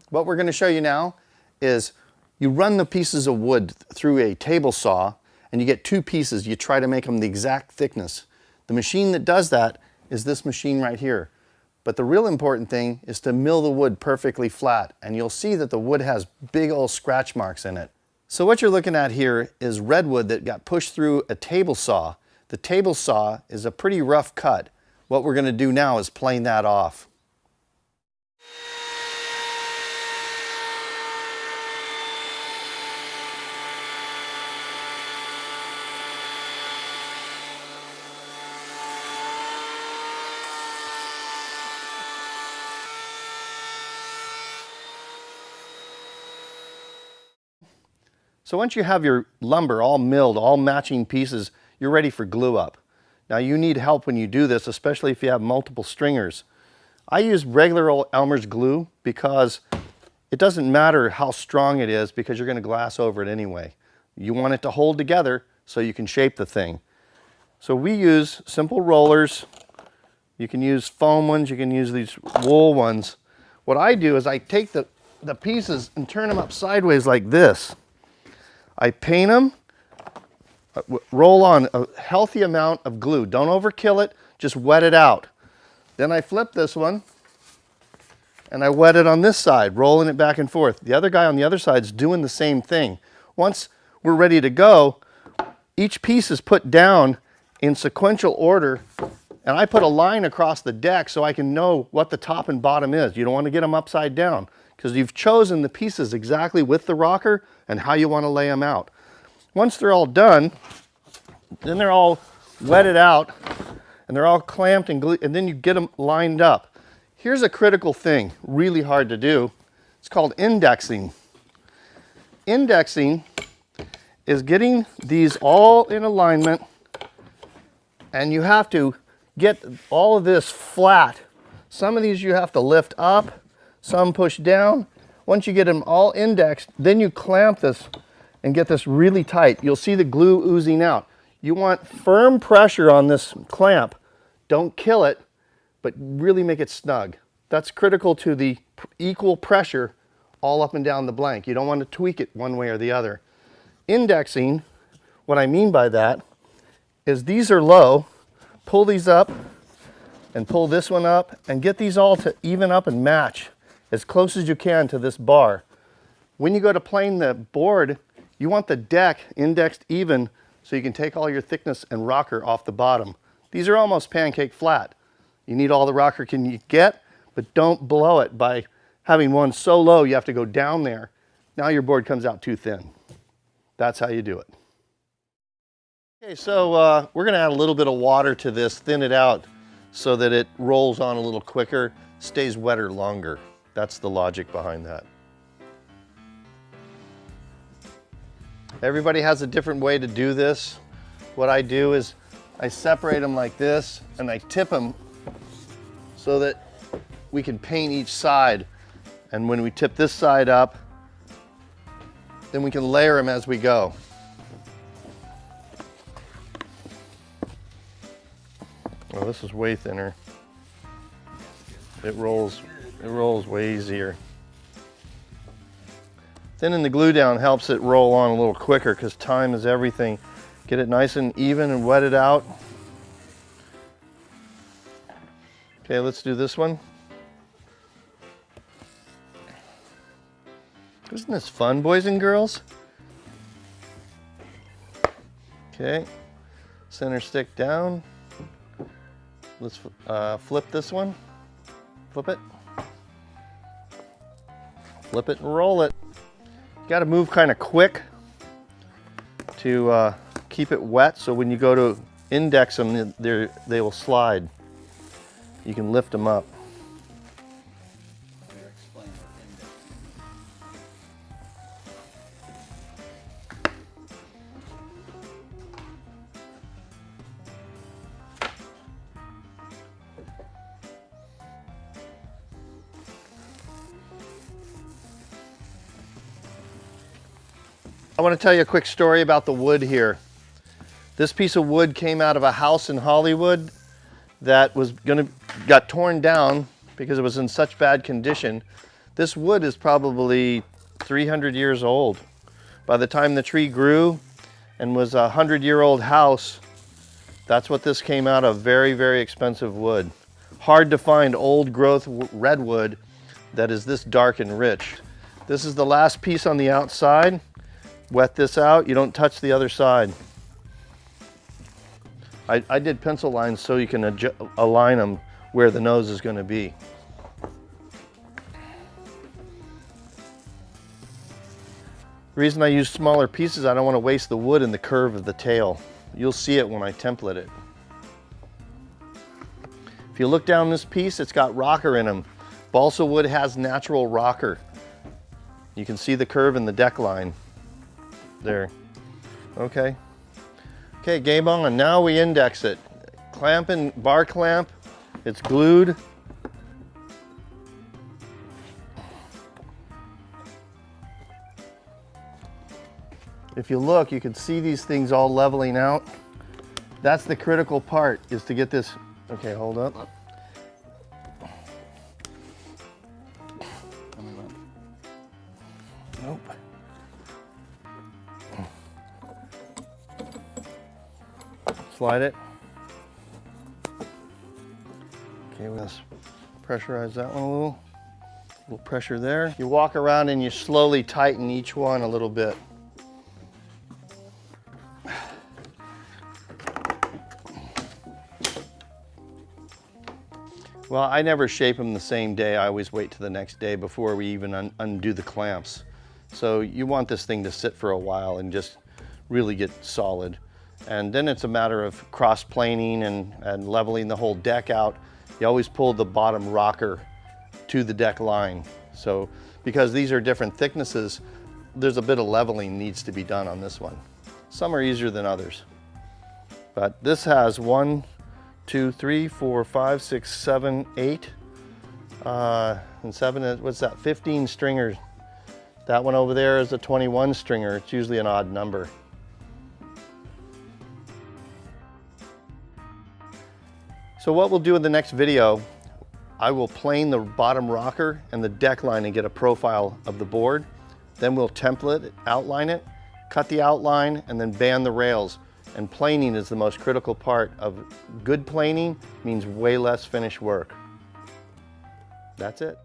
What we're going to show you now is you run the pieces of wood through a table saw and you get two pieces. You try to make them the exact thickness. The machine that does that is this machine right here. But the real important thing is to mill the wood perfectly flat, and you'll see that the wood has big old scratch marks in it. So what you're looking at here is redwood that got pushed through a table saw. The table saw is a pretty rough cut. What we're going to do now is plane that off. So once you have your lumber all milled, all matching pieces, you're ready for glue up. Now you need help when you do this, especially if you have multiple stringers. I use regular old Elmer's glue because it doesn't matter how strong it is because you're going to glass over it anyway. You want it to hold together so you can shape the thing. So we use simple rollers. You can use foam ones, you can use these wool ones. What I do is I take the pieces and turn them up sideways like this. I paint them, roll on a healthy amount of glue. Don't overkill it, just wet it out. Then I flip this one and I wet it on this side, rolling it back and forth. The other guy on the other side is doing the same thing. Once we're ready to go, each piece is put down in sequential order, and I put a line across the deck so I can know what the top and bottom is. You don't want to get them upside down because you've chosen the pieces exactly with the rocker and how you want to lay them out. Once they're all done, then they're all wetted out and they're all clamped and glued, and then you get them lined up. Here's a critical thing, really hard to do. It's called indexing. Indexing is getting these all in alignment, and you have to get all of this flat. Some of these you have to lift up, some push down. Once you get them all indexed, then you clamp this and get this really tight. You'll see the glue oozing out. You want firm pressure on this clamp. Don't kill it, but really make it snug. That's critical to the equal pressure all up and down the blank. You don't want to tweak it one way or the other. Indexing, what I mean by that is these are low. Pull these up and pull this one up and get these all to even up and match as close as you can to this bar. When you go to plane the board, you want the deck indexed even so you can take all your thickness and rocker off the bottom. These are almost pancake flat. You need all the rocker can you get, but don't blow it by having one so low you have to go down there. Now your board comes out too thin. That's how you do it. Okay, so we're going to add a little bit of water to this, thin it out so that it rolls on a little quicker, stays wetter longer. That's the logic behind that. Everybody has a different way to do this. What I do is I separate them like this and I tip them so that we can paint each side. And when we tip this side up, then we can layer them as we go. Oh, this is way thinner. It rolls way easier. Thinning the glue down helps it roll on a little quicker because time is everything. Get it nice and even and wet it out. Okay, let's do this one. Isn't this fun, boys and girls? Okay, center stick down. Let's flip this one. Flip it. Flip it and roll it. You got to move kind of quick to keep it wet, so when you go to index them, they will slide. You can lift them up. I want to tell you a quick story about the wood here. This piece of wood came out of a house in Hollywood that got torn down because it was in such bad condition This wood is probably 300 years old. By the time the tree grew and was a 100-year-old house, that's what this came out of. Very, very expensive wood. Hard to find old growth redwood that is this dark and rich. This is the last piece on the outside. Wet this out, you don't touch the other side. I did pencil lines so you can align them where the nose is going to be. The reason I use smaller pieces, I don't want to waste the wood in the curve of the tail. You'll see it when I template it. If you look down this piece, it's got rocker in them. Balsa wood has natural rocker. You can see the curve in the deck line. There. Okay. Okay, game on. Now we index it. Clamp and bar clamp. It's glued. If you look, you can see these things all leveling out. That's the critical part, is to get this. Okay, hold up. Nope. Slide it. Okay, let's pressurize that one a little. A little pressure there. You walk around and you slowly tighten each one a little bit. Well, I never shape them the same day. I always wait till the next day before we even undo the clamps. So you want this thing to sit for a while and just really get solid. And then it's a matter of cross planing and leveling the whole deck out. You always pull the bottom rocker to the deck line. So because these are different thicknesses, there's a bit of leveling needs to be done on this one. Some are easier than others. But this has 1, 2, 3, 4, 5, 6, 7, 8, and 7, what's that, 15 stringers. That one over there is a 21 stringer. It's usually an odd number. So what we'll do in the next video, I will plane the bottom rocker and the deck line and get a profile of the board. Then we'll template it, outline it, cut the outline, and then band the rails. And planing is the most critical part of good planing, means way less finished work. That's it.